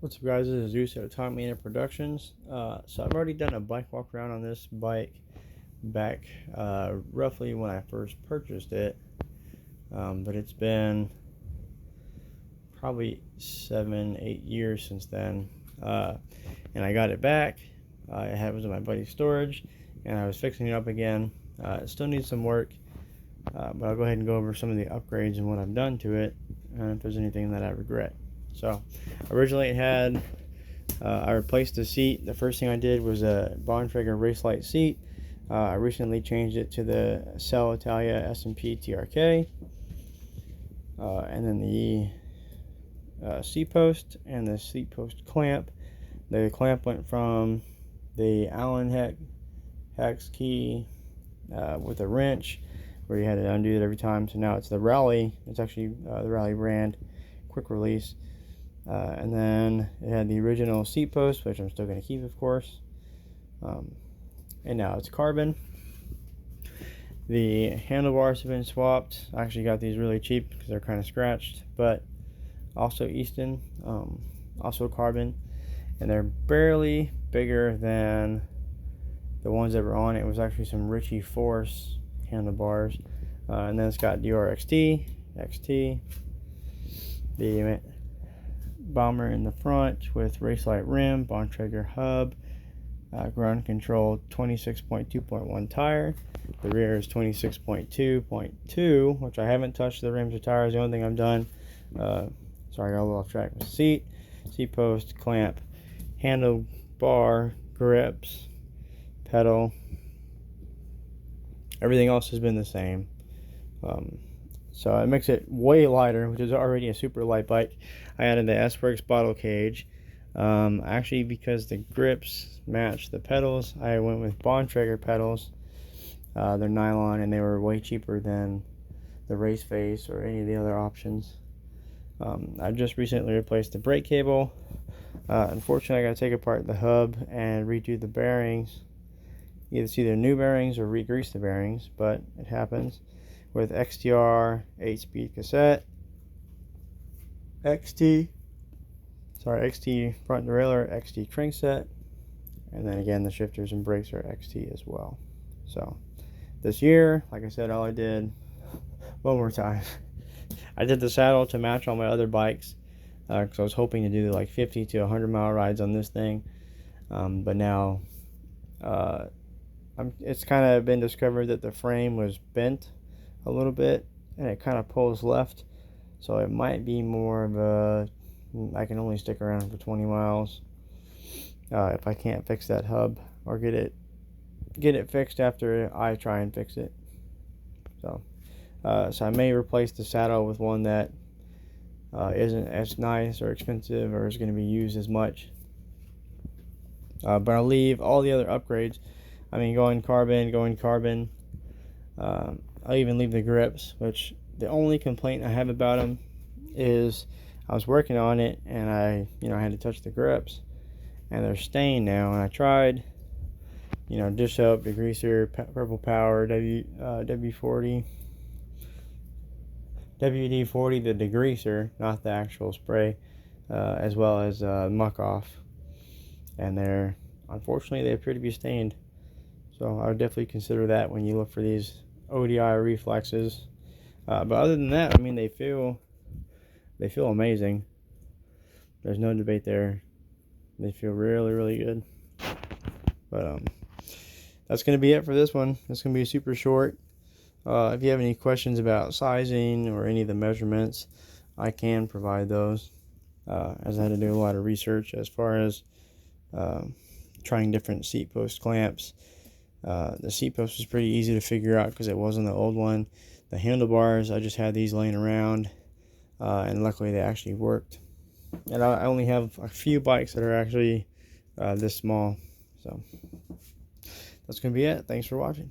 What's up, guys? This is Zeus at Atomic Media Productions. So I've already done a bike walk around on this bike back roughly when I first purchased it, but it's been probably 7-8 years since then, and I got it back. It was in my buddy's storage, and I was fixing it up again. It still needs some work, but I'll go ahead and go over some of the upgrades and what I've done to it, and if there's anything that I regret. So originally it had, I replaced the seat. The first thing I did was a Bontrager Racelight seat. I recently changed it to the Cell Italia S&P TRK. And then the seat post and the seat post clamp. The clamp went from the Allen hex key with a wrench, where you had to undo it every time. So now it's the Raleigh. It's actually the Raleigh brand quick release. And then it had the original seat post, which I'm still going to keep, of course. And now it's carbon. The handlebars have been swapped. I actually got these really cheap because they're kind of scratched, but also Easton, also carbon, and they're barely bigger than the ones that were on it. It was actually some Ritchie Force handlebars. And then it's got DRXT, XT, the bomber in the front with Racelight rim, Bontrager hub, ground control 26.2.1 tire. The rear is 26.2.2, which I haven't touched the rims or tires. The only thing I've done, sorry, I got a little off track, was seat post, clamp, handlebar, grips, pedal. Everything else has been the same. So it makes it way lighter, which is already a super light bike. I added the S-Works bottle cage. Actually, because the grips match the pedals, I went with Bontrager pedals. They're nylon, and they were way cheaper than the Race Face or any of the other options. I just recently replaced the brake cable. Unfortunately, I got to take apart the hub and redo the bearings. It's either new bearings or re-grease the bearings, but it happens. With XTR 8-speed cassette, XT front derailleur, XT crankset, and then again the shifters and brakes are XT as well. So this year, like I said, all I did, one more time, I did the saddle to match all my other bikes, because I was hoping to do like 50 to 100 mile rides on this thing, but now it's kind of been discovered that the frame was bent a little bit, and it kind of pulls left, so it might be more of a, I can only stick around for 20 miles if I can't fix that hub or get it fixed after I try and fix it. So I may replace the saddle with one that isn't as nice or expensive or is going to be used as much, but I'll leave all the other upgrades. I mean, going carbon. I'll even leave the grips, which the only complaint I have about them is I was working on it and I had to touch the grips and they're stained now. And I tried, dish soap, degreaser, Purple Power, WD-40, the degreaser, not the actual spray, as well as muck off. And unfortunately, they appear to be stained. So I would definitely consider that when you look for these ODI reflexes. But other than that, I mean, they feel amazing. There's no debate there. They feel really, really good. But that's going to be it for this one. It's going to be super short. If you have any questions about sizing or any of the measurements, I can provide those, as I had to do a lot of research as far as trying different seat post clamps. The seat post was pretty easy to figure out because it wasn't the old one. The handlebars, I just had these laying around, and luckily they actually worked. And I only have a few bikes that are actually this small. So that's going to be it. Thanks for watching.